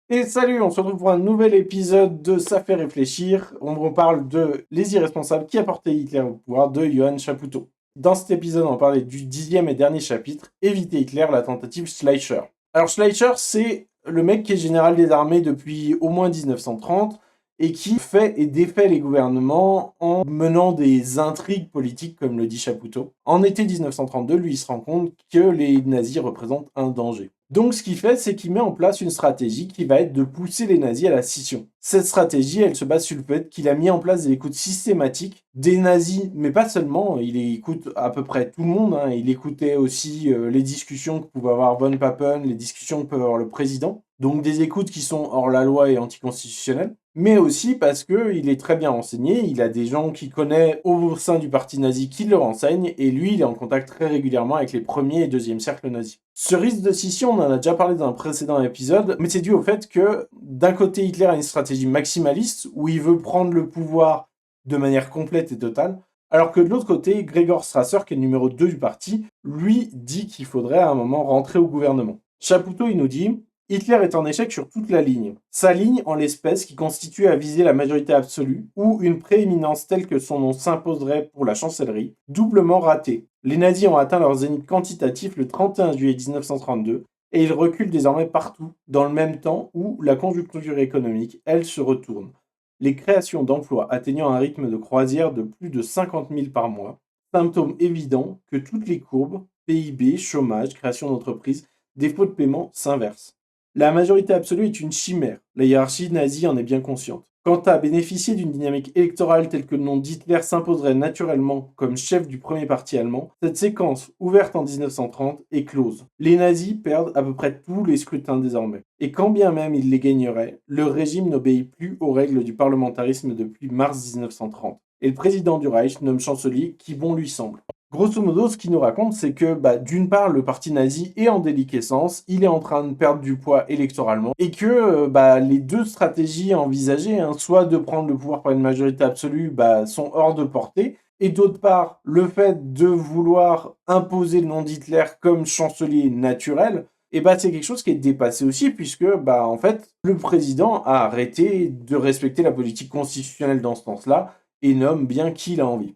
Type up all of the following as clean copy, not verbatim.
Et salut, on se retrouve pour un nouvel épisode de Ça fait réfléchir. On reparle de Les Irresponsables qui apportaient Hitler au pouvoir de Johann Chapoutot. Dans cet épisode, on va parler du 10e et dernier chapitre, Éviter Hitler, la tentative Schleicher. Alors Schleicher, c'est le mec qui est général des armées depuis au moins 1930 et qui fait et défait les gouvernements en menant des intrigues politiques, comme le dit Chapoutot. En été 1932, lui, il se rend compte que les nazis représentent un danger. Donc ce qu'il fait, c'est qu'il met en place une stratégie qui va être de pousser les nazis à la scission. Cette stratégie, elle se base sur le fait qu'il a mis en place des écoutes systématiques des nazis, mais pas seulement, il écoute à peu près tout le monde, hein. Il écoutait aussi les discussions que pouvait avoir von Papen, les discussions que peut avoir le président, donc des écoutes qui sont hors la loi et anticonstitutionnelles, mais aussi parce qu'il est très bien renseigné, il a des gens qu'il connaît au sein du parti nazi qui le renseignent, et lui, il est en contact très régulièrement avec les premiers et deuxième cercles nazis. Ce risque de scission, on en a déjà parlé dans un précédent épisode, mais c'est dû au fait que, d'un côté, Hitler a une stratégie maximaliste, où il veut prendre le pouvoir de manière complète et totale, alors que de l'autre côté, Gregor Strasser, qui est le numéro 2 du parti, lui dit qu'il faudrait à un moment rentrer au gouvernement. Chapoutot, il nous dit: Hitler est en échec sur toute la ligne. Sa ligne, en l'espèce, qui constitue à viser la majorité absolue, ou une prééminence telle que son nom s'imposerait pour la chancellerie, doublement ratée. Les nazis ont atteint leur zénith quantitatif le 31 juillet 1932, et ils reculent désormais partout, dans le même temps où la conjoncture économique, elle, se retourne. Les créations d'emplois atteignant un rythme de croisière de plus de 50 000 par mois, symptôme évident que toutes les courbes, PIB, chômage, création d'entreprises, défaut de paiement, s'inversent. La majorité absolue est une chimère, la hiérarchie nazie en est bien consciente. Quant à bénéficier d'une dynamique électorale telle que le nom d'Hitler s'imposerait naturellement comme chef du premier parti allemand, cette séquence, ouverte en 1930, est close. Les nazis perdent à peu près tous les scrutins désormais. Et quand bien même ils les gagneraient, le régime n'obéit plus aux règles du parlementarisme depuis mars 1930. Et le président du Reich nomme chancelier qui bon lui semble. Grosso modo, ce qu'il nous raconte, c'est que d'une part, le parti nazi est en déliquescence, il est en train de perdre du poids électoralement, et que les deux stratégies envisagées, hein, soit de prendre le pouvoir par une majorité absolue, sont hors de portée, et d'autre part, le fait de vouloir imposer le nom d'Hitler comme chancelier naturel, c'est quelque chose qui est dépassé aussi, puisque en fait, le président a arrêté de respecter la politique constitutionnelle dans ce sens-là, et nomme bien qui il a envie.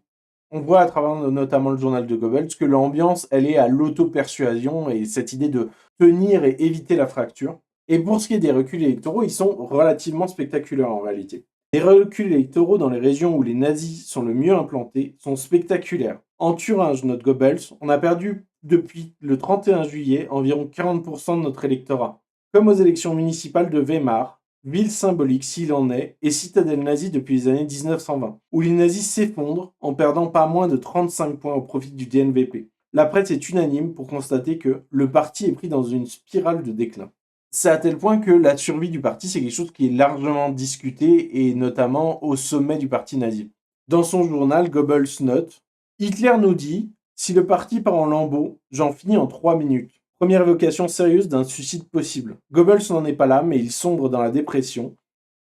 On voit à travers notamment le journal de Goebbels que l'ambiance, elle est à l'auto-persuasion et cette idée de tenir et éviter la fracture. Et pour ce qui est des reculs électoraux, ils sont relativement spectaculaires en réalité. Les reculs électoraux dans les régions où les nazis sont le mieux implantés sont spectaculaires. En Thuringe, note Goebbels, on a perdu depuis le 31 juillet environ 40% de notre électorat. Comme aux élections municipales de Weimar, ville symbolique s'il en est, et citadelle nazie depuis les années 1920, où les nazis s'effondrent en perdant pas moins de 35 points au profit du DNVP. La presse est unanime pour constater que le parti est pris dans une spirale de déclin. C'est à tel point que la survie du parti, c'est quelque chose qui est largement discuté, et notamment au sommet du parti nazi. Dans son journal, Goebbels note: Hitler nous dit: si le parti part en lambeaux, j'en finis en 3 minutes. Première évocation sérieuse d'un suicide possible. Goebbels n'en est pas là, mais il sombre dans la dépression.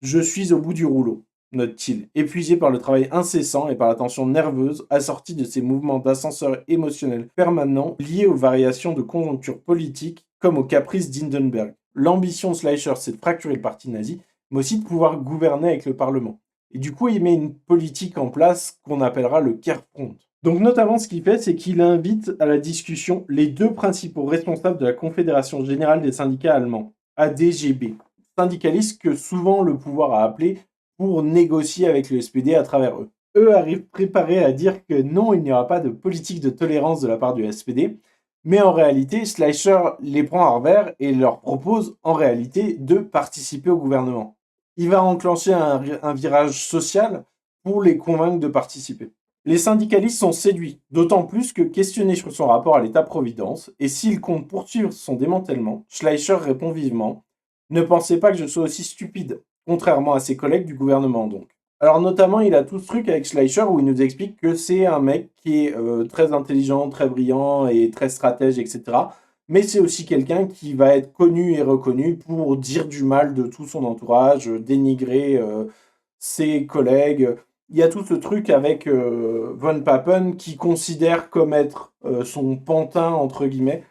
Je suis au bout du rouleau, note-t-il, épuisé par le travail incessant et par la tension nerveuse assortie de ces mouvements d'ascenseur émotionnel permanents liés aux variations de conjoncture politique comme aux caprices d'Hindenburg. L'ambition de Schleicher, c'est de fracturer le parti nazi, mais aussi de pouvoir gouverner avec le Parlement. Et du coup, il met une politique en place qu'on appellera le Kehrfront. Donc notamment ce qu'il fait, c'est qu'il invite à la discussion les deux principaux responsables de la Confédération générale des syndicats allemands, ADGB, syndicalistes que souvent le pouvoir a appelés pour négocier avec le SPD à travers eux. Eux arrivent préparés à dire que non, il n'y aura pas de politique de tolérance de la part du SPD, mais en réalité, Schleicher les prend à revers et leur propose en réalité de participer au gouvernement. Il va enclencher un virage social pour les convaincre de participer. Les syndicalistes sont séduits, d'autant plus que questionné sur son rapport à l'État-providence, et s'il compte poursuivre son démantèlement, Schleicher répond vivement: ne pensez pas que je sois aussi stupide, contrairement à ses collègues du gouvernement donc. Alors notamment, il a tout ce truc avec Schleicher où il nous explique que c'est un mec qui est très intelligent, très brillant et très stratège, etc. Mais c'est aussi quelqu'un qui va être connu et reconnu pour dire du mal de tout son entourage, dénigrer ses collègues. Il y a tout ce truc avec von Papen qui considère comme être son pantin, entre guillemets.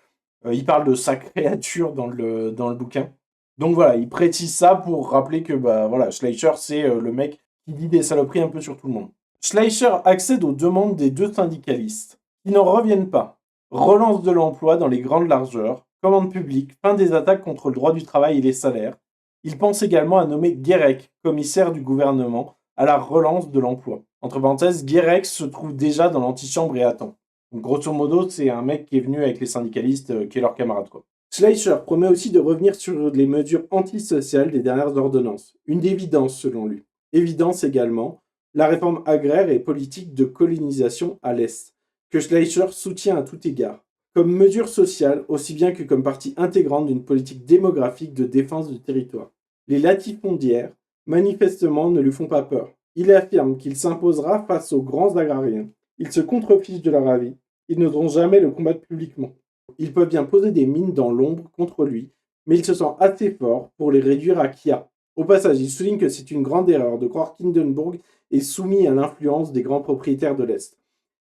Il parle de sa créature dans le bouquin. Donc voilà, il précise ça pour rappeler que voilà, Schleicher, c'est le mec qui dit des saloperies un peu sur tout le monde. Schleicher accède aux demandes des deux syndicalistes, qui n'en reviennent pas. Relance de l'emploi dans les grandes largeurs, commande publique, fin des attaques contre le droit du travail et les salaires. Il pense également à nommer Guérec, commissaire du gouvernement, à la relance de l'emploi. Entre parenthèses, Guérec se trouve déjà dans l'antichambre et attend. Donc, grosso modo, c'est un mec qui est venu avec les syndicalistes, qui est leur camarade, quoi. Schleicher promet aussi de revenir sur les mesures antisociales des dernières ordonnances. Une évidence selon lui. Évidence également, la réforme agraire et politique de colonisation à l'Est, que Schleicher soutient à tout égard, comme mesure sociale aussi bien que comme partie intégrante d'une politique démographique de défense du territoire. Les latifondiaires, manifestement, ne lui font pas peur. Il affirme qu'il s'imposera face aux grands agrariens. Ils se contrefichent de leur avis. Ils n'oseront jamais le combattre publiquement. Ils peuvent bien poser des mines dans l'ombre contre lui, mais il se sent assez fort pour les réduire à Kia. Au passage, il souligne que c'est une grande erreur de croire qu'Hindenburg est soumis à l'influence des grands propriétaires de l'Est.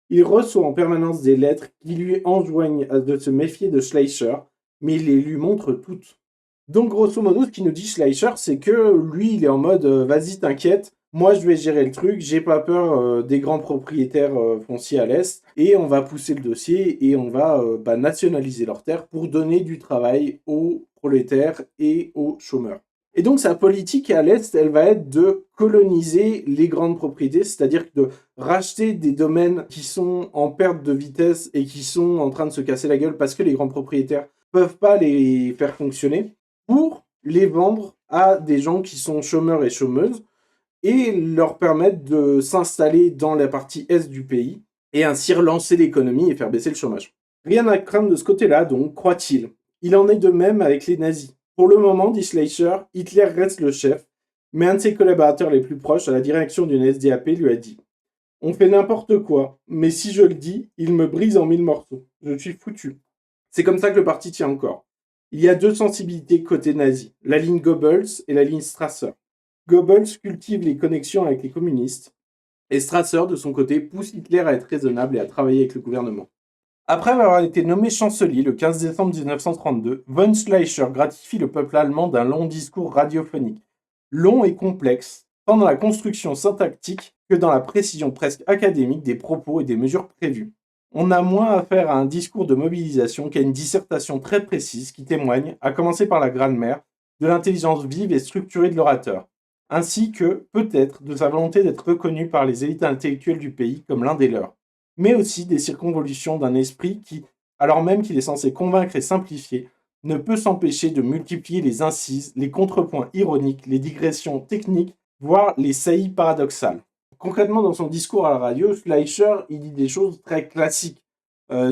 Il reçoit en permanence des lettres qui lui enjoignent de se méfier de Schleicher, mais il les lui montre toutes. Donc, grosso modo, ce qu'il nous dit Schleicher, c'est que lui, il est en mode vas-y, t'inquiète, moi je vais gérer le truc, j'ai pas peur des grands propriétaires fonciers à l'Est, et on va pousser le dossier et on va nationaliser leurs terres pour donner du travail aux prolétaires et aux chômeurs. Et donc sa politique à l'Est, elle va être de coloniser les grandes propriétés, c'est-à-dire de racheter des domaines qui sont en perte de vitesse et qui sont en train de se casser la gueule parce que les grands propriétaires peuvent pas les faire fonctionner, pour les vendre à des gens qui sont chômeurs et chômeuses et leur permettre de s'installer dans la partie est du pays et ainsi relancer l'économie et faire baisser le chômage. Rien à craindre de ce côté-là, donc, croit-il. Il en est de même avec les nazis. Pour le moment, dit Schleicher, Hitler reste le chef, mais un de ses collaborateurs les plus proches, à la direction d'une SDAP, lui a dit « On fait n'importe quoi, mais si je le dis, il me brise en 1000 morceaux. Je suis foutu. » C'est comme ça que le parti tient encore. Il y a deux sensibilités côté nazi, la ligne Goebbels et la ligne Strasser. Goebbels cultive les connexions avec les communistes, et Strasser, de son côté, pousse Hitler à être raisonnable et à travailler avec le gouvernement. Après avoir été nommé chancelier le 15 décembre 1932, von Schleicher gratifie le peuple allemand d'un long discours radiophonique. Long et complexe, tant dans la construction syntactique que dans la précision presque académique des propos et des mesures prévues. On a moins affaire à un discours de mobilisation qu'à une dissertation très précise qui témoigne, à commencer par la grammaire, de l'intelligence vive et structurée de l'orateur, ainsi que, peut-être, de sa volonté d'être reconnu par les élites intellectuelles du pays comme l'un des leurs, mais aussi des circonvolutions d'un esprit qui, alors même qu'il est censé convaincre et simplifier, ne peut s'empêcher de multiplier les incises, les contrepoints ironiques, les digressions techniques, voire les saillies paradoxales. Concrètement, dans son discours à la radio, Schleicher, il dit des choses très classiques.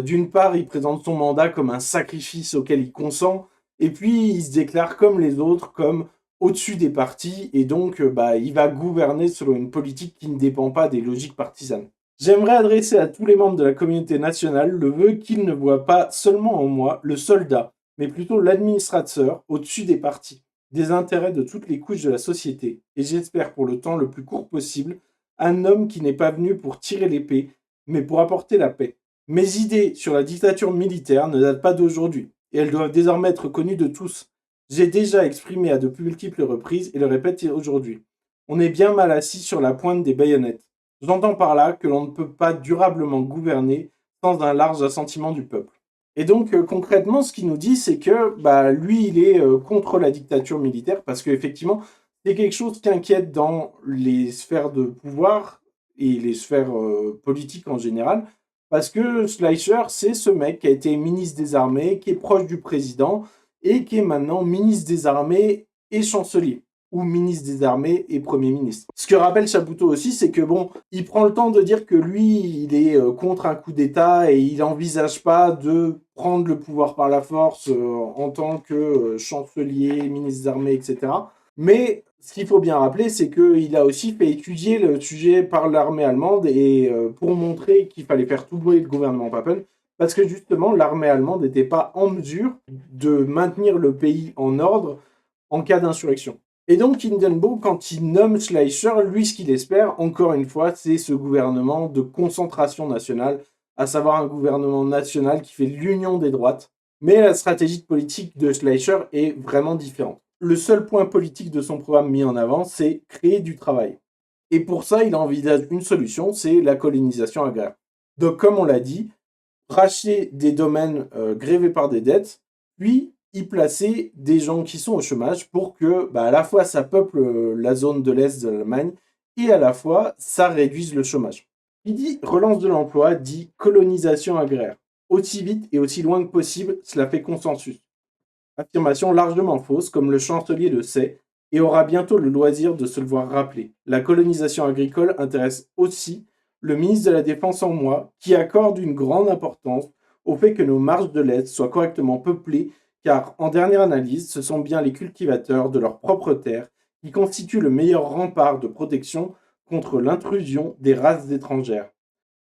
D'une part, il présente son mandat comme un sacrifice auquel il consent, et puis il se déclare comme les autres, comme au-dessus des partis, et donc il va gouverner selon une politique qui ne dépend pas des logiques partisanes. J'aimerais adresser à tous les membres de la communauté nationale le vœu qu'ils ne voient pas seulement en moi le soldat, mais plutôt l'administrateur au-dessus des partis, des intérêts de toutes les couches de la société, et j'espère pour le temps le plus court possible, un homme qui n'est pas venu pour tirer l'épée, mais pour apporter la paix. Mes idées sur la dictature militaire ne datent pas d'aujourd'hui, et elles doivent désormais être connues de tous. J'ai déjà exprimé à de multiples reprises et le répète aujourd'hui. On est bien mal assis sur la pointe des baïonnettes. J'entends par là que l'on ne peut pas durablement gouverner sans un large assentiment du peuple. Et donc concrètement, ce qu'il nous dit, c'est que lui, il est contre la dictature militaire parce qu'effectivement, c'est quelque chose qui inquiète dans les sphères de pouvoir et les sphères politiques en général, parce que Schleicher, c'est ce mec qui a été ministre des Armées, qui est proche du président, et qui est maintenant ministre des Armées et chancelier, ou ministre des Armées et Premier ministre. Ce que rappelle Chapoutot aussi, c'est que il prend le temps de dire que lui, il est contre un coup d'État et il n'envisage pas de prendre le pouvoir par la force en tant que chancelier, ministre des Armées, etc. Mais ce qu'il faut bien rappeler, c'est qu'il a aussi fait étudier le sujet par l'armée allemande et pour montrer qu'il fallait faire tomber le gouvernement Papen, parce que justement, l'armée allemande n'était pas en mesure de maintenir le pays en ordre en cas d'insurrection. Et donc, Hindenburg, quand il nomme Schleicher, lui, ce qu'il espère, encore une fois, c'est ce gouvernement de concentration nationale, à savoir un gouvernement national qui fait l'union des droites. Mais la stratégie politique de Schleicher est vraiment différente. le seul point politique de son programme mis en avant, c'est créer du travail. Et pour ça, il envisage une solution, c'est la colonisation agraire. Donc, comme on l'a dit, racheter des domaines grévés par des dettes, puis y placer des gens qui sont au chômage pour que, à la fois, ça peuple la zone de l'Est de l'Allemagne et à la fois, ça réduise le chômage. Il dit relance de l'emploi, dit colonisation agraire. Aussi vite et aussi loin que possible, cela fait consensus. Affirmation largement fausse, comme le chancelier le sait, et aura bientôt le loisir de se le voir rappeler. La colonisation agricole intéresse aussi le ministre de la Défense en moi, qui accorde une grande importance au fait que nos marges de l'Est soient correctement peuplées, car en dernière analyse, ce sont bien les cultivateurs de leurs propres terres qui constituent le meilleur rempart de protection contre l'intrusion des races étrangères.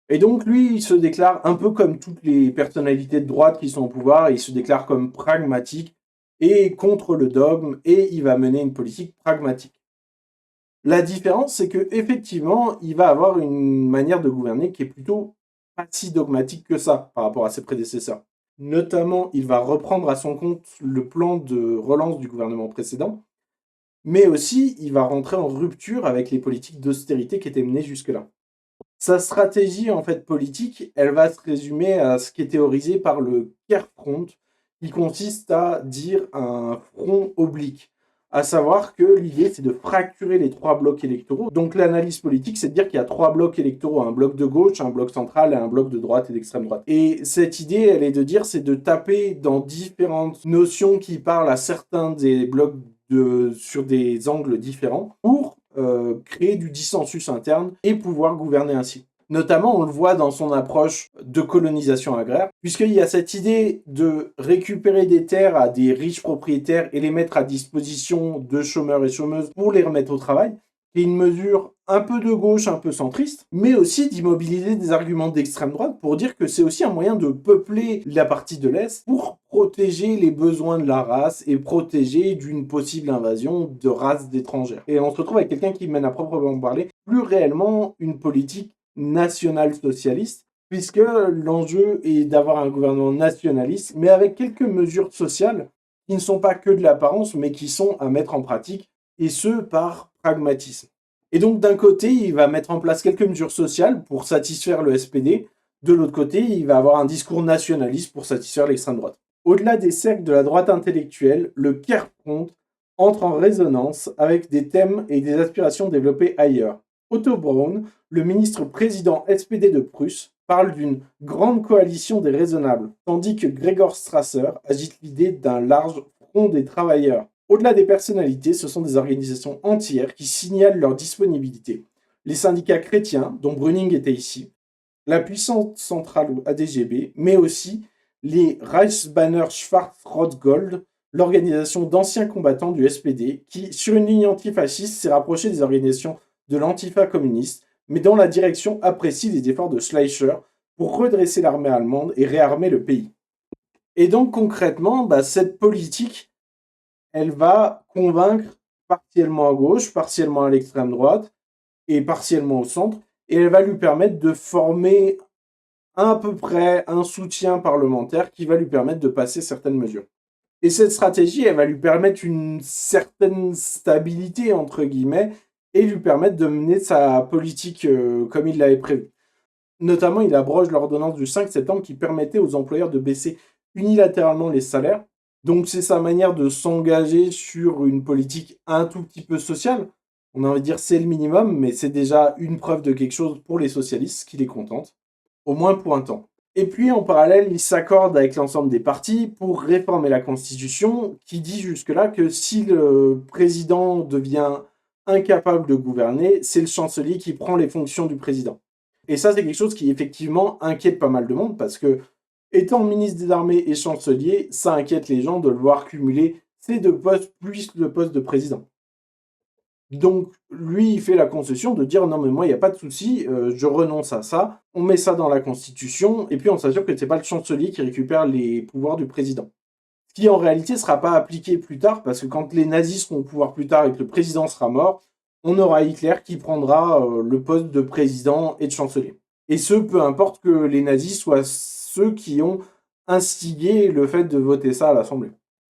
Et donc, lui, il se déclare un peu comme toutes les personnalités de droite qui sont au pouvoir, il se déclare comme pragmatique et contre le dogme, et il va mener une politique pragmatique. La différence, c'est que effectivement, il va avoir une manière de gouverner qui est plutôt pas si dogmatique que ça par rapport à ses prédécesseurs. Notamment, il va reprendre à son compte le plan de relance du gouvernement précédent, mais aussi il va rentrer en rupture avec les politiques d'austérité qui étaient menées jusque-là. Sa stratégie en fait politique, elle va se résumer à ce qui est théorisé par le Kehrfront, qui consiste à dire un front oblique. À savoir que l'idée, c'est de fracturer les trois blocs électoraux. Donc l'analyse politique, c'est de dire qu'il y a trois blocs électoraux, un bloc de gauche, un bloc central et un bloc de droite et d'extrême droite. Et cette idée, elle est de dire, c'est de taper dans différentes notions qui parlent à certains des blocs sur des angles différents pour créer du dissensus interne et pouvoir gouverner ainsi. Notamment, on le voit dans son approche de colonisation agraire, puisqu'il y a cette idée de récupérer des terres à des riches propriétaires et les mettre à disposition de chômeurs et chômeuses pour les remettre au travail, qui est une mesure un peu de gauche, un peu centriste, mais aussi d'immobiliser des arguments d'extrême droite pour dire que c'est aussi un moyen de peupler la partie de l'Est pour protéger les besoins de la race et protéger d'une possible invasion de races d'étrangères. Et on se retrouve avec quelqu'un qui mène à proprement parler plus réellement une politique national-socialiste, puisque l'enjeu est d'avoir un gouvernement nationaliste, mais avec quelques mesures sociales qui ne sont pas que de l'apparence, mais qui sont à mettre en pratique, et ce, par pragmatisme. Et donc, d'un côté, il va mettre en place quelques mesures sociales pour satisfaire le SPD, de l'autre côté, il va avoir un discours nationaliste pour satisfaire l'extrême droite. Au-delà des cercles de la droite intellectuelle, le Kehrfront entre en résonance avec des thèmes et des aspirations développées ailleurs. Otto Braun, le ministre-président SPD de Prusse, parle d'une grande coalition des raisonnables, tandis que Gregor Strasser agite l'idée d'un large front des travailleurs. Au-delà des personnalités, ce sont des organisations entières qui signalent leur disponibilité. Les syndicats chrétiens, dont Brüning était ici, la puissante centrale ADGB, mais aussi les Reichsbanner Schwarz-Rot-Gold, l'organisation d'anciens combattants du SPD, qui, sur une ligne antifasciste, s'est rapprochée des organisations de l'antifa communiste, mais dont la direction apprécie les efforts de Schleicher pour redresser l'armée allemande et réarmer le pays. Et donc concrètement, cette politique, elle va convaincre partiellement à gauche, partiellement à l'extrême droite et partiellement au centre, et elle va lui permettre de former à peu près un soutien parlementaire qui va lui permettre de passer certaines mesures. Et cette stratégie, elle va lui permettre une certaine stabilité, entre guillemets, et lui permettre de mener sa politique comme il l'avait prévu. Notamment, il abroge l'ordonnance du 5 septembre qui permettait aux employeurs de baisser unilatéralement les salaires. Donc c'est sa manière de s'engager sur une politique un tout petit peu sociale. On a envie de dire c'est le minimum, mais c'est déjà une preuve de quelque chose pour les socialistes qui les contente, au moins pour un temps. Et puis en parallèle, il s'accorde avec l'ensemble des partis pour réformer la Constitution, qui dit jusque-là que si le président devient incapable de gouverner, c'est le chancelier qui prend les fonctions du président. Et ça, c'est quelque chose qui effectivement inquiète pas mal de monde, parce que étant ministre des Armées et chancelier, ça inquiète les gens de le voir cumuler ces deux postes plus le poste de président. Donc, lui, il fait la concession de dire non, mais moi, il n'y a pas de souci, je renonce à ça, on met ça dans la Constitution, et puis on s'assure que ce n'est pas le chancelier qui récupère les pouvoirs du président. Ce qui, en réalité, ne sera pas appliqué plus tard, parce que quand les nazis seront au pouvoir plus tard et que le président sera mort, on aura Hitler qui prendra le poste de président et de chancelier. Et ce, peu importe que les nazis soient ceux qui ont instigé le fait de voter ça à l'Assemblée.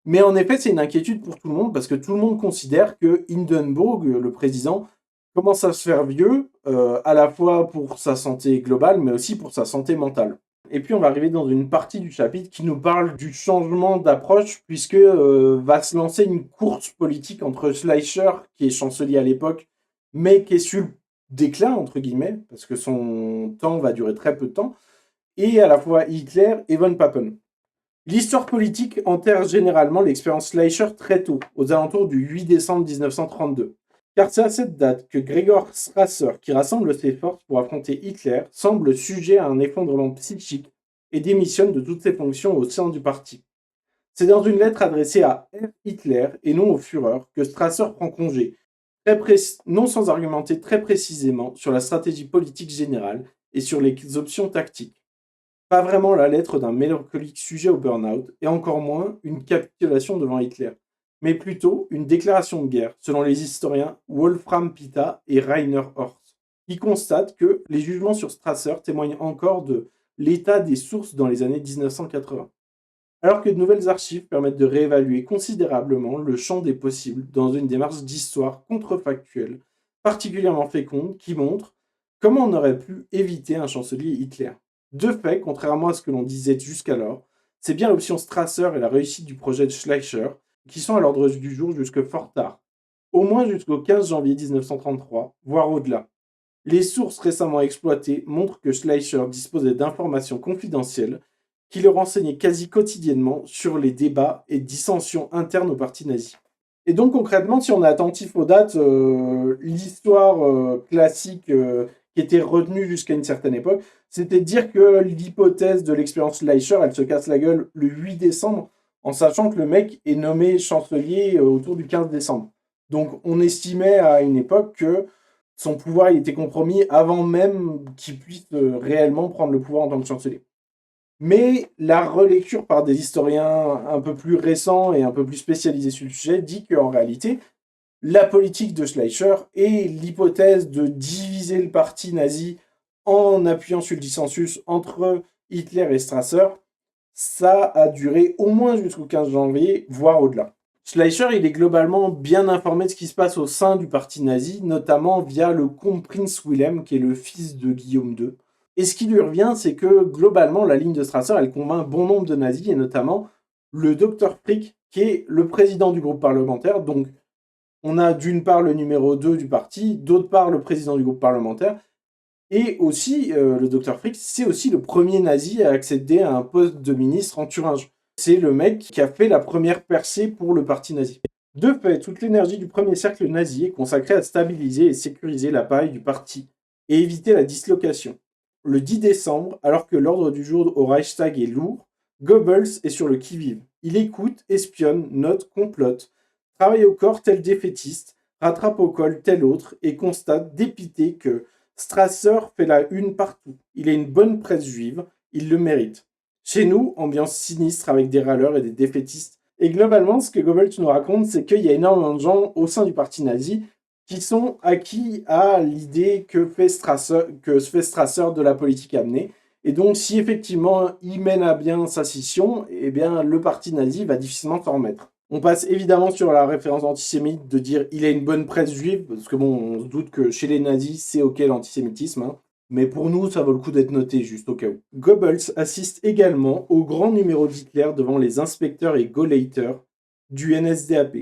Mais en effet, c'est une inquiétude pour tout le monde, parce que tout le monde considère que Hindenburg, le président, commence à se faire vieux, à la fois pour sa santé globale, mais aussi pour sa santé mentale. Et puis on va arriver dans une partie du chapitre qui nous parle du changement d'approche, puisque va se lancer une course politique entre Schleicher, qui est chancelier à l'époque, mais qui est sur le déclin, entre guillemets, parce que son temps va durer très peu de temps, et à la fois Hitler et von Papen. L'histoire politique enterre généralement l'expérience Schleicher très tôt, aux alentours du 8 décembre 1932. Car c'est à cette date que Gregor Strasser, qui rassemble ses forces pour affronter Hitler, semble sujet à un effondrement psychique et démissionne de toutes ses fonctions au sein du parti. C'est dans une lettre adressée à R. Hitler et non au Führer que Strasser prend congé, non sans argumenter très précisément sur la stratégie politique générale et sur les options tactiques. Pas vraiment la lettre d'un mélancolique sujet au burn-out, et encore moins une capitulation devant Hitler, mais plutôt une déclaration de guerre, selon les historiens Wolfram Pita et Rainer Horst, qui constatent que les jugements sur Strasser témoignent encore de l'état des sources dans les années 1980. Alors que de nouvelles archives permettent de réévaluer considérablement le champ des possibles dans une démarche d'histoire contrefactuelle particulièrement féconde qui montre comment on aurait pu éviter un chancelier Hitler. De fait, contrairement à ce que l'on disait jusqu'alors, c'est bien l'option Strasser et la réussite du projet de Schleicher qui sont à l'ordre du jour jusque fort tard, au moins jusqu'au 15 janvier 1933, voire au-delà. Les sources récemment exploitées montrent que Schleicher disposait d'informations confidentielles qui le renseignaient quasi quotidiennement sur les débats et dissensions internes au parti nazi. Et donc concrètement, si on est attentif aux dates, l'histoire classique qui était retenue jusqu'à une certaine époque, c'était de dire que l'hypothèse de l'expérience Schleicher, elle se casse la gueule le 8 décembre, en sachant que le mec est nommé chancelier autour du 15 décembre. Donc on estimait à une époque que son pouvoir était compromis avant même qu'il puisse réellement prendre le pouvoir en tant que chancelier. Mais la relecture par des historiens un peu plus récents et un peu plus spécialisés sur le sujet dit qu'en réalité, la politique de Schleicher et l'hypothèse de diviser le parti nazi en appuyant sur le dissensus entre Hitler et Strasser, ça a duré au moins jusqu'au 15 janvier, voire au-delà. Schleicher, il est globalement bien informé de ce qui se passe au sein du parti nazi, notamment via le comte Prince Wilhelm, qui est le fils de Guillaume II. Et ce qui lui revient, c'est que globalement, la ligne de Strasser, elle convainc bon nombre de nazis, et notamment le docteur Frick, qui est le président du groupe parlementaire. Donc, on a d'une part le numéro 2 du parti, d'autre part le président du groupe parlementaire, et aussi, le docteur Frick, c'est aussi le premier nazi à accéder à un poste de ministre en Thuringe. C'est le mec qui a fait la première percée pour le parti nazi. De fait, toute l'énergie du premier cercle nazi est consacrée à stabiliser et sécuriser l'appareil du parti et éviter la dislocation. Le 10 décembre, alors que l'ordre du jour au Reichstag est lourd, Goebbels est sur le qui-vive. Il écoute, espionne, note, complote, travaille au corps tel défaitiste, rattrape au col tel autre et constate, dépité, que Strasser fait la une partout. Il a une bonne presse juive, il le mérite. Chez nous, ambiance sinistre avec des râleurs et des défaitistes. Et globalement, ce que Goebbels nous raconte, c'est qu'il y a énormément de gens au sein du parti nazi qui sont acquis à l'idée que se fait Strasser de la politique amenée. Et donc, si effectivement il mène à bien sa scission, eh bien, le parti nazi va difficilement s'en remettre. On passe évidemment sur la référence antisémite de dire il a une bonne presse juive, parce que bon, on se doute que chez les nazis, c'est ok l'antisémitisme, hein. Mais pour nous, ça vaut le coup d'être noté, juste au cas où. Goebbels assiste également au grand numéro d'Hitler devant les inspecteurs et Gauleiter du NSDAP,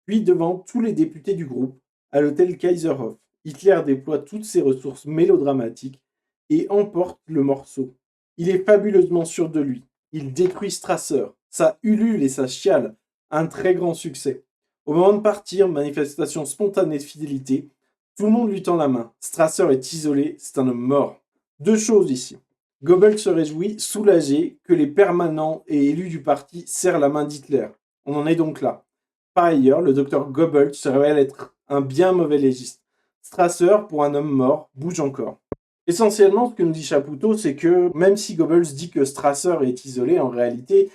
puis devant tous les députés du groupe, à l'hôtel Kaiserhof. Hitler déploie toutes ses ressources mélodramatiques et emporte le morceau. Il est fabuleusement sûr de lui. Il détruit Strasser. Ça ulule et ça chiale. Un très grand succès. Au moment de partir, manifestation spontanée de fidélité, tout le monde lui tend la main. Strasser est isolé, c'est un homme mort. Deux choses ici. Goebbels se réjouit, soulagé, que les permanents et élus du parti serrent la main d'Hitler. On en est donc là. Par ailleurs, le docteur Goebbels se révèle être un bien mauvais légiste. Strasser, pour un homme mort, bouge encore. Essentiellement, ce que nous dit Chapoutot, c'est que même si Goebbels dit que Strasser est isolé, en réalité,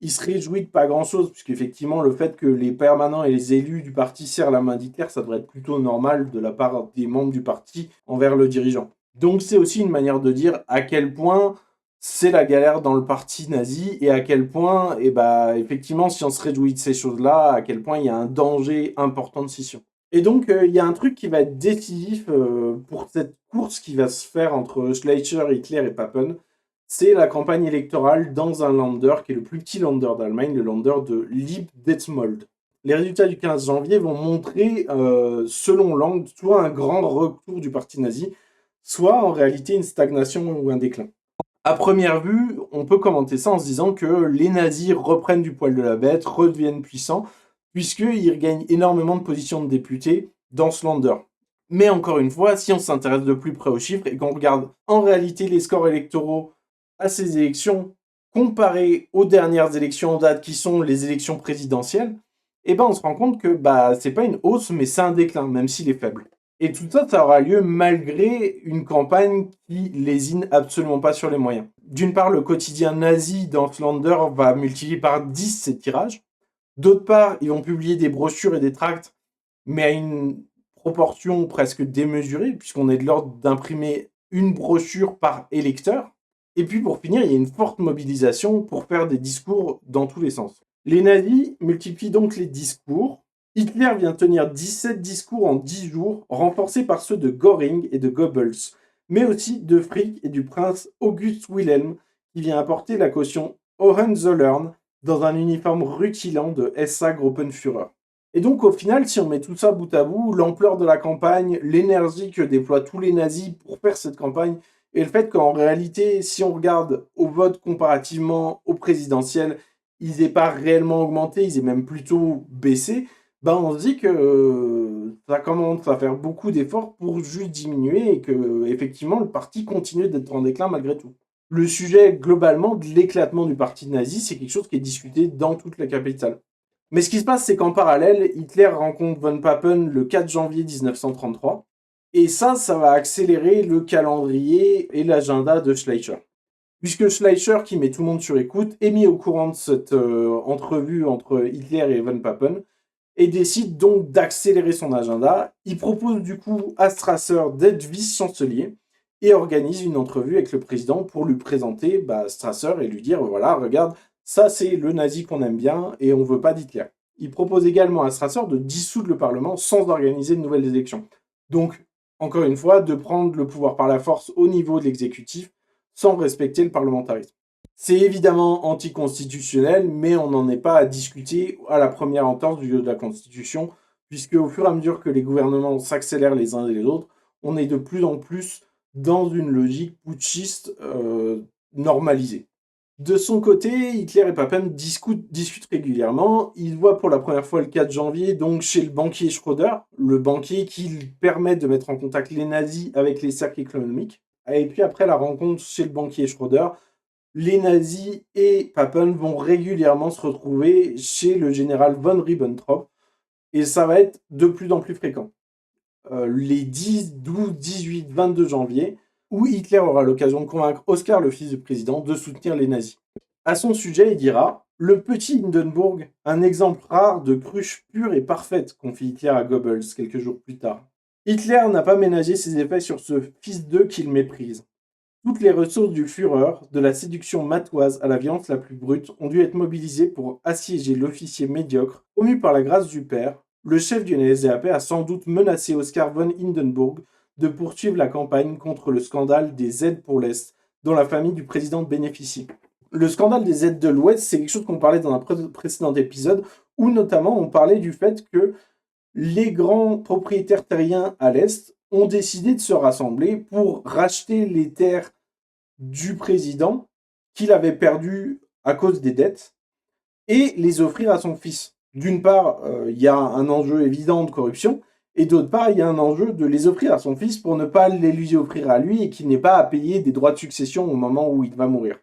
il se réjouit de pas grand-chose, puisqu'effectivement, le fait que les permanents et les élus du parti serrent la main d'Hitler, ça devrait être plutôt normal de la part des membres du parti envers le dirigeant. Donc c'est aussi une manière de dire à quel point c'est la galère dans le parti nazi et à quel point, et bah, effectivement, si on se réjouit de ces choses-là, à quel point il y a un danger important de scission. Et donc, il y a un truc qui va être décisif pour cette course qui va se faire entre Schleicher, Hitler et Papen, c'est la campagne électorale dans un Länder qui est le plus petit Länder d'Allemagne, le Länder de Lieb-Detmold. Les résultats du 15 janvier vont montrer, selon Lang, soit un grand retour du parti nazi, soit en réalité une stagnation ou un déclin. À première vue, on peut commenter ça en se disant que les nazis reprennent du poil de la bête, redeviennent puissants, puisqu'ils regagnent énormément de positions de députés dans ce Länder. Mais encore une fois, si on s'intéresse de plus près aux chiffres et qu'on regarde en réalité les scores électoraux à ces élections comparés aux dernières élections en date qui sont les élections présidentielles, eh ben on se rend compte que c'est pas une hausse, mais c'est un déclin, même s'il est faible. Et tout ça, ça aura lieu malgré une campagne qui lésine absolument pas sur les moyens. D'une part, le quotidien nazi dans Flanders va multiplier par 10 ses tirages. D'autre part, ils vont publier des brochures et des tracts, mais à une proportion presque démesurée, puisqu'on est de l'ordre d'imprimer une brochure par électeur. Et puis pour finir, il y a une forte mobilisation pour faire des discours dans tous les sens. Les nazis multiplient donc les discours. Hitler vient tenir 17 discours en 10 jours, renforcés par ceux de Göring et de Goebbels, mais aussi de Frick et du prince August Wilhelm, qui vient apporter la caution Hohenzollern dans un uniforme rutilant de SA Gruppenführer. Et donc au final, si on met tout ça bout à bout, l'ampleur de la campagne, l'énergie que déploient tous les nazis pour faire cette campagne, et le fait qu'en réalité, si on regarde au vote comparativement au présidentiel, ils n'aient pas réellement augmenté, ils aient même plutôt baissé, on se dit que ça commence à faire beaucoup d'efforts pour juste diminuer et que effectivement le parti continue d'être en déclin malgré tout. Le sujet globalement de l'éclatement du parti nazi, c'est quelque chose qui est discuté dans toute la capitale. Mais ce qui se passe, c'est qu'en parallèle, Hitler rencontre von Papen le 4 janvier 1933, et ça va accélérer le calendrier et l'agenda de Schleicher. Puisque Schleicher, qui met tout le monde sur écoute, est mis au courant de cette entrevue entre Hitler et von Papen, et décide donc d'accélérer son agenda. Il propose du coup à Strasser d'être vice-chancelier, et organise une entrevue avec le président pour lui présenter Strasser et lui dire, voilà, regarde, ça c'est le nazi qu'on aime bien, et on veut pas d'Hitler. Il propose également à Strasser de dissoudre le Parlement sans organiser de nouvelles élections. Donc, encore une fois, de prendre le pouvoir par la force au niveau de l'exécutif, sans respecter le parlementarisme. C'est évidemment anticonstitutionnel, mais on n'en est pas à discuter à la première entorse de la Constitution, puisque au fur et à mesure que les gouvernements s'accélèrent les uns et les autres, on est de plus en plus dans une logique putschiste normalisée. De son côté, Hitler et Papen discutent régulièrement. Ils voient pour la première fois le 4 janvier, donc chez le banquier Schröder, le banquier qui permet de mettre en contact les nazis avec les cercles économiques. Et puis après la rencontre chez le banquier Schröder, les nazis et Papen vont régulièrement se retrouver chez le général von Ribbentrop, et ça va être de plus en plus fréquent. Les 10, 12, 18, 22 janvier, où Hitler aura l'occasion de convaincre Oskar, le fils du président, de soutenir les nazis. À son sujet, il dira « Le petit Hindenburg, un exemple rare de cruche pure et parfaite », confie Hitler à Goebbels quelques jours plus tard. Hitler n'a pas ménagé ses effets sur ce fils d'eux qu'il méprise. Toutes les ressources du Führer, de la séduction matoise à la violence la plus brute, ont dû être mobilisées pour assiéger l'officier médiocre, promu par la grâce du père. Le chef du NSDAP a sans doute menacé Oskar von Hindenburg de poursuivre la campagne contre le scandale des aides pour l'Est, dont la famille du président bénéficie. Le scandale des aides de l'Ouest, c'est quelque chose qu'on parlait dans un précédent épisode, où notamment on parlait du fait que les grands propriétaires terriens à l'Est ont décidé de se rassembler pour racheter les terres du président qu'il avait perdues à cause des dettes et les offrir à son fils. D'une part, il y a un enjeu évident de corruption, et d'autre part, il y a un enjeu de les offrir à son fils pour ne pas les lui offrir à lui et qu'il n'ait pas à payer des droits de succession au moment où il va mourir.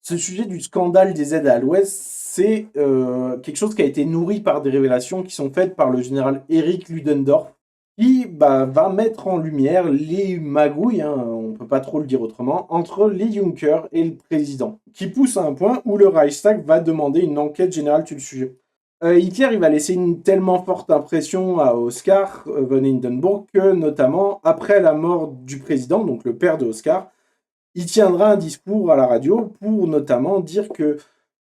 Ce sujet du scandale des aides à l'Ouest, c'est quelque chose qui a été nourri par des révélations qui sont faites par le général Erich Ludendorff, qui va mettre en lumière les magouilles, on ne peut pas trop le dire autrement, entre les Juncker et le président, qui pousse à un point où le Reichstag va demander une enquête générale sur le sujet. Hitler, il va laisser une tellement forte impression à Oskar von Hindenburg que, notamment, après la mort du président, donc le père de Oskar, Il tiendra un discours à la radio pour notamment dire que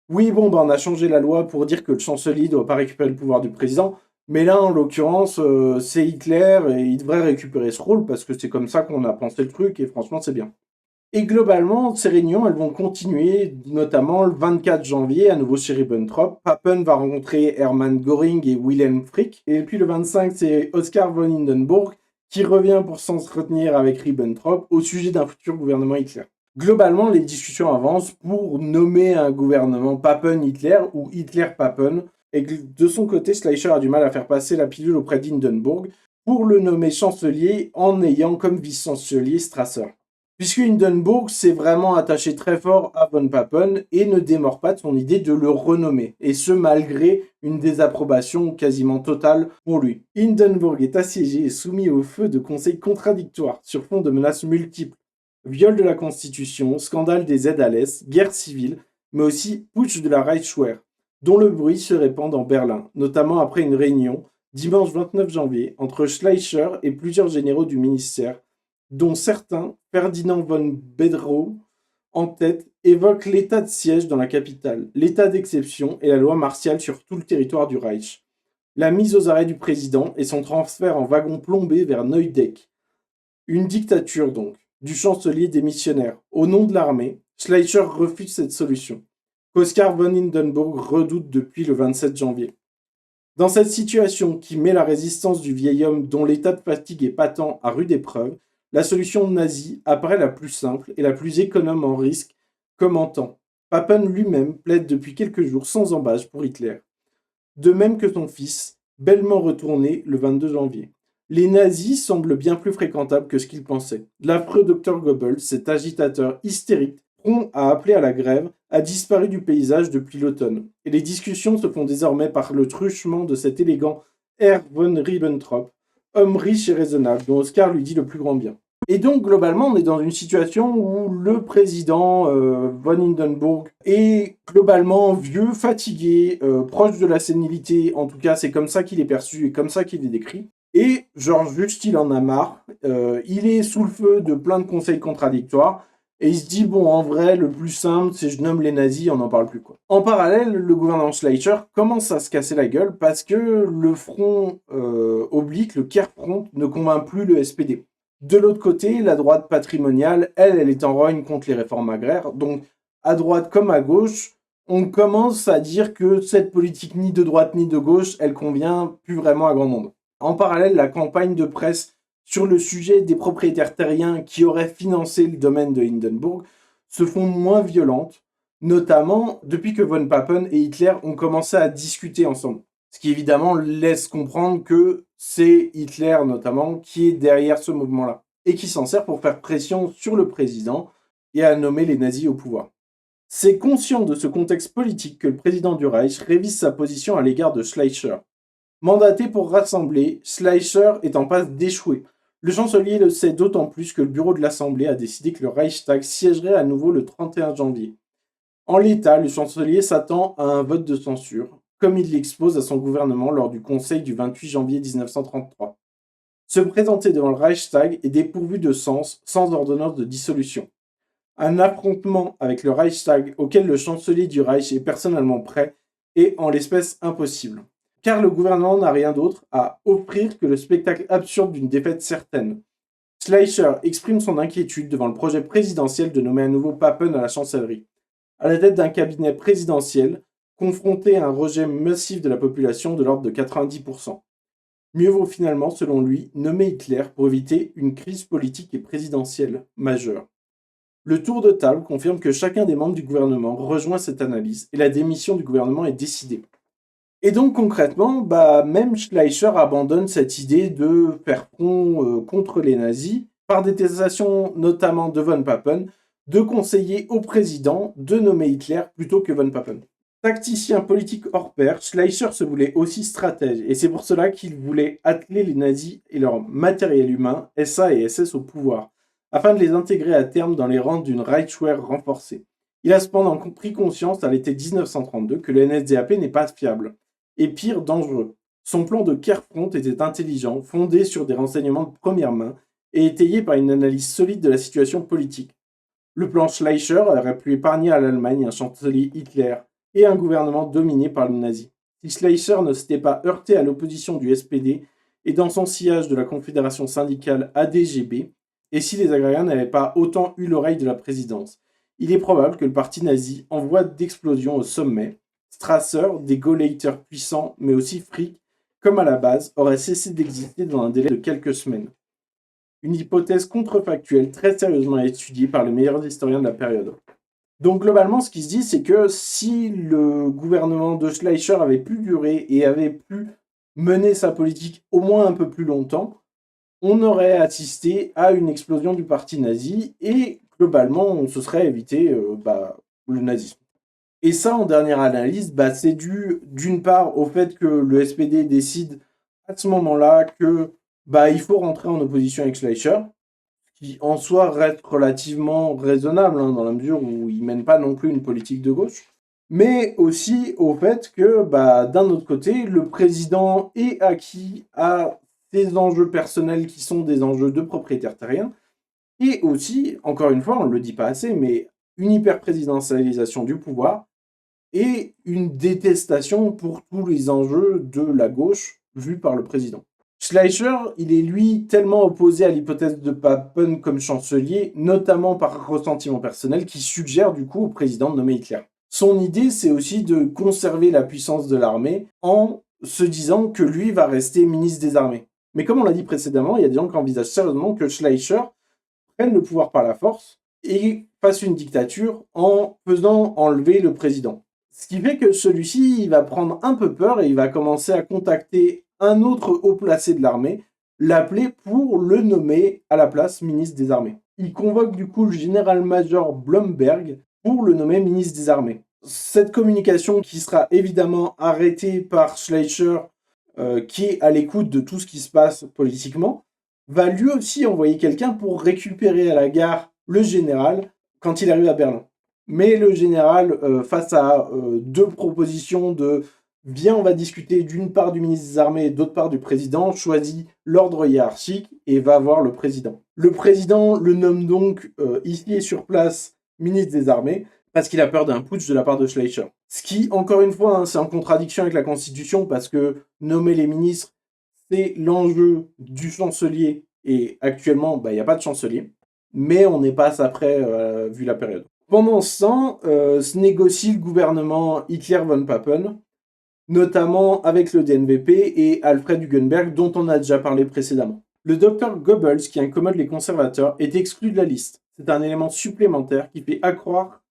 oui, bon, on a changé la loi pour dire que le chancelier ne doit pas récupérer le pouvoir du président, mais là, en l'occurrence, c'est Hitler et il devrait récupérer ce rôle parce que c'est comme ça qu'on a pensé le truc et franchement, c'est bien. Et globalement, ces réunions, elles vont continuer, notamment le 24 janvier, à nouveau chez Ribbentrop. Papen va rencontrer Hermann Göring et Wilhelm Frick. Et puis le 25, c'est Oskar von Hindenburg qui revient pour s'entretenir avec Ribbentrop au sujet d'un futur gouvernement Hitler. Globalement, les discussions avancent pour nommer un gouvernement Papen-Hitler ou Hitler-Papen. Et de son côté, Schleicher a du mal à faire passer la pilule auprès d'Hindenburg pour le nommer chancelier en ayant comme vice-chancelier Strasser. Puisque Hindenburg s'est vraiment attaché très fort à von Papen et ne démord pas de son idée de le renommer, et ce malgré une désapprobation quasiment totale pour lui. Hindenburg est assiégé et soumis au feu de conseils contradictoires sur fond de menaces multiples. Viol de la Constitution, scandale des aides à l'Est, guerre civile, mais aussi putsch de la Reichswehr, dont le bruit se répand dans Berlin, notamment après une réunion, dimanche 29 janvier, entre Schleicher et plusieurs généraux du ministère, dont certains, Ferdinand von Bedrow en tête, évoquent l'état de siège dans la capitale, l'état d'exception et la loi martiale sur tout le territoire du Reich, la mise aux arrêts du président et son transfert en wagon plombé vers Neudeck. Une dictature donc, du chancelier démissionnaire. Au nom de l'armée, Schleicher refuse cette solution, qu'Oskar von Hindenburg redoute depuis le 27 janvier. Dans cette situation qui met la résistance du vieil homme dont l'état de fatigue est patent à rude épreuve, la solution nazie apparaît la plus simple et la plus économe en risque comme en temps. Papen lui-même plaide depuis quelques jours sans embâche pour Hitler. De même que son fils, bellement retourné le 22 janvier. Les nazis semblent bien plus fréquentables que ce qu'ils pensaient. L'affreux docteur Goebbels, cet agitateur hystérique, prompt à appeler à la grève, a disparu du paysage depuis l'automne. Et les discussions se font désormais par le truchement de cet élégant Herr von Ribbentrop, homme riche et raisonnable, dont Oscar lui dit le plus grand bien. Et donc, globalement, on est dans une situation où le président von Hindenburg est globalement vieux, fatigué, proche de la sénilité. En tout cas, c'est comme ça qu'il est perçu et comme ça qu'il est décrit. Et genre, juste, il en a marre. Il est sous le feu de plein de conseils contradictoires. Et il se dit, bon, en vrai, le plus simple, c'est je nomme les nazis, on n'en parle plus, quoi. En parallèle, le gouvernement Schleicher commence à se casser la gueule parce que le front oblique, le Kehrfront, ne convainc plus le SPD. De l'autre côté, la droite patrimoniale, elle est en rogne contre les réformes agraires. Donc, à droite comme à gauche, on commence à dire que cette politique ni de droite ni de gauche, elle convient plus vraiment à grand monde. En parallèle, la campagne de presse sur le sujet des propriétaires terriens qui auraient financé le domaine de Hindenburg se font moins violentes, notamment depuis que von Papen et Hitler ont commencé à discuter ensemble. Ce qui évidemment laisse comprendre que c'est Hitler notamment qui est derrière ce mouvement-là et qui s'en sert pour faire pression sur le président et à nommer les nazis au pouvoir. C'est conscient de ce contexte politique que le président du Reich révise sa position à l'égard de Schleicher. Mandaté pour rassembler, Schleicher est en passe d'échouer. Le chancelier le sait d'autant plus que le bureau de l'Assemblée a décidé que le Reichstag siégerait à nouveau le 31 janvier. En l'état, le chancelier s'attend à un vote de censure, comme il l'expose à son gouvernement lors du conseil du 28 janvier 1933. Se présenter devant le Reichstag est dépourvu de sens, sans ordonnance de dissolution. Un affrontement avec le Reichstag auquel le chancelier du Reich est personnellement prêt est en l'espèce impossible. Car le gouvernement n'a rien d'autre à offrir que le spectacle absurde d'une défaite certaine. Schleicher exprime son inquiétude devant le projet présidentiel de nommer à nouveau Papen à la chancellerie, à la tête d'un cabinet présidentiel confronté à un rejet massif de la population de l'ordre de 90%. Mieux vaut finalement, selon lui, nommer Hitler pour éviter une crise politique et présidentielle majeure. Le tour de table confirme que chacun des membres du gouvernement rejoint cette analyse et la démission du gouvernement est décidée. Et donc concrètement, même Schleicher abandonne cette idée de faire front contre les nazis par détestation notamment de von Papen, de conseiller au président de nommer Hitler plutôt que von Papen. Tacticien politique hors pair, Schleicher se voulait aussi stratège, et c'est pour cela qu'il voulait atteler les nazis et leur matériel humain, SA et SS, au pouvoir, afin de les intégrer à terme dans les rangs d'une Reichswehr renforcée. Il a cependant pris conscience à l'été 1932 que le NSDAP n'est pas fiable, et pire, dangereux. Son plan de Kehrfront était intelligent, fondé sur des renseignements de première main, et étayé par une analyse solide de la situation politique. Le plan Schleicher aurait pu épargner à l'Allemagne un chancelier Hitler et un gouvernement dominé par les nazis. Si Schleicher ne s'était pas heurté à l'opposition du SPD et dans son sillage de la confédération syndicale ADGB, et si les agrariens n'avaient pas autant eu l'oreille de la présidence, il est probable que le parti nazi, en voie d'explosion au sommet, Strasser, des Gauleiters puissants, mais aussi Frick, comme à la base, aurait cessé d'exister dans un délai de quelques semaines. Une hypothèse contrefactuelle très sérieusement étudiée par les meilleurs historiens de la période. Donc globalement, ce qui se dit, c'est que si le gouvernement de Schleicher avait pu durer et avait pu mener sa politique au moins un peu plus longtemps, on aurait assisté à une explosion du parti nazi et globalement, on se serait évité le nazisme. Et ça, en dernière analyse, c'est dû d'une part au fait que le SPD décide à ce moment-là que il faut rentrer en opposition avec Schleicher, qui en soi reste relativement raisonnable dans la mesure où il mène pas non plus une politique de gauche, mais aussi au fait que d'un autre côté, le président est acquis à des enjeux personnels qui sont des enjeux de propriétaire terrien, et aussi, encore une fois, on ne le dit pas assez, mais une hyper-présidentialisation du pouvoir et une détestation pour tous les enjeux de la gauche vus par le président. Schleicher, il est lui tellement opposé à l'hypothèse de Papen comme chancelier, notamment par ressentiment personnel, qui suggère du coup au président de nommer Hitler. Son idée, c'est aussi de conserver la puissance de l'armée en se disant que lui va rester ministre des armées. Mais comme on l'a dit précédemment, il y a des gens qui envisagent sérieusement que Schleicher prenne le pouvoir par la force et fasse une dictature en faisant enlever le président. Ce qui fait que celui-ci, il va prendre un peu peur et il va commencer à contacter un autre haut placé de l'armée, l'appeler pour le nommer à la place ministre des Armées. Il convoque du coup le général-major Blomberg pour le nommer ministre des Armées. Cette communication qui sera évidemment arrêtée par Schleicher, qui est à l'écoute de tout ce qui se passe politiquement, va lui aussi envoyer quelqu'un pour récupérer à la gare le général quand il arrive à Berlin. Mais le général, face à deux propositions de bien, on va discuter d'une part du ministre des Armées et d'autre part du président, choisit l'ordre hiérarchique et va voir le président. Le président le nomme donc ici et sur place ministre des Armées parce qu'il a peur d'un putsch de la part de Schleicher. Ce qui, encore une fois, c'est en contradiction avec la Constitution parce que nommer les ministres, c'est l'enjeu du chancelier et actuellement, il n'y a pas de chancelier, mais on n'est pas après vu la période. Pendant ce temps, se négocie le gouvernement Hitler von Papen, notamment avec le DNVP et Alfred Hugenberg, dont on a déjà parlé précédemment. Le docteur Goebbels, qui incommode les conservateurs, est exclu de la liste. C'est un élément supplémentaire qui fait accroire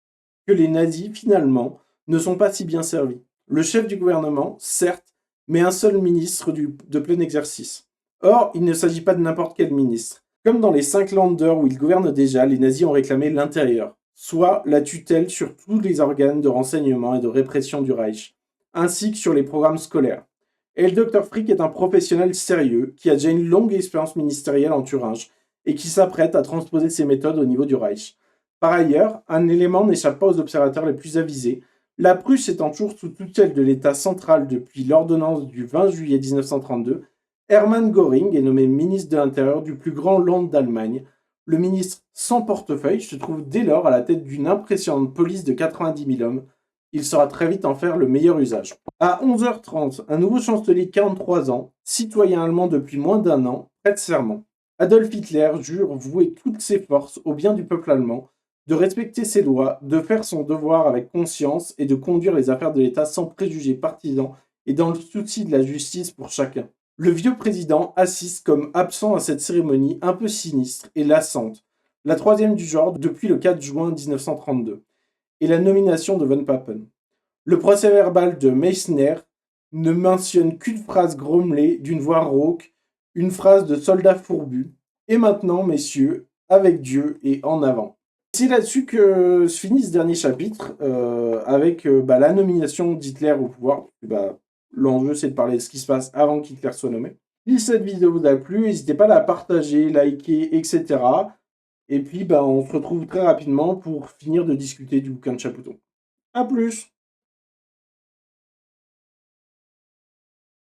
que les nazis, finalement, ne sont pas si bien servis. Le chef du gouvernement, certes, mais un seul ministre de plein exercice. Or, il ne s'agit pas de n'importe quel ministre. Comme dans les 5 Länder où ils gouvernent déjà, les nazis ont réclamé l'intérieur, soit la tutelle sur tous les organes de renseignement et de répression du Reich, ainsi que sur les programmes scolaires. Et le Dr Frick est un professionnel sérieux qui a déjà une longue expérience ministérielle en Thuringe et qui s'apprête à transposer ses méthodes au niveau du Reich. Par ailleurs, un élément n'échappe pas aux observateurs les plus avisés. La Prusse étant toujours sous tutelle de l'État central depuis l'ordonnance du 20 juillet 1932, Hermann Göring est nommé ministre de l'Intérieur du plus grand land d'Allemagne. Le ministre sans portefeuille se trouve dès lors à la tête d'une impressionnante police de 90 000 hommes. Il saura très vite en faire le meilleur usage. À 11h30, un nouveau chancelier de 43 ans, citoyen allemand depuis moins d'un an, prête serment. Adolf Hitler jure vouer toutes ses forces au bien du peuple allemand, de respecter ses lois, de faire son devoir avec conscience et de conduire les affaires de l'État sans préjugés partisans et dans le souci de la justice pour chacun. Le vieux président assiste comme absent à cette cérémonie un peu sinistre et lassante, la troisième du genre depuis le 4 juin 1932, et la nomination de von Papen. Le procès-verbal de Meissner ne mentionne qu'une phrase grommelée d'une voix rauque, une phrase de soldat fourbu. Et maintenant, messieurs, avec Dieu et en avant. C'est là-dessus que se finit ce dernier chapitre, avec la nomination d'Hitler au pouvoir. L'enjeu, c'est de parler de ce qui se passe avant qu'Hitler soit nommé. Si cette vidéo vous a plu, n'hésitez pas à la partager, liker, etc. Et puis, on se retrouve très rapidement pour finir de discuter du bouquin de Chapouton. A plus!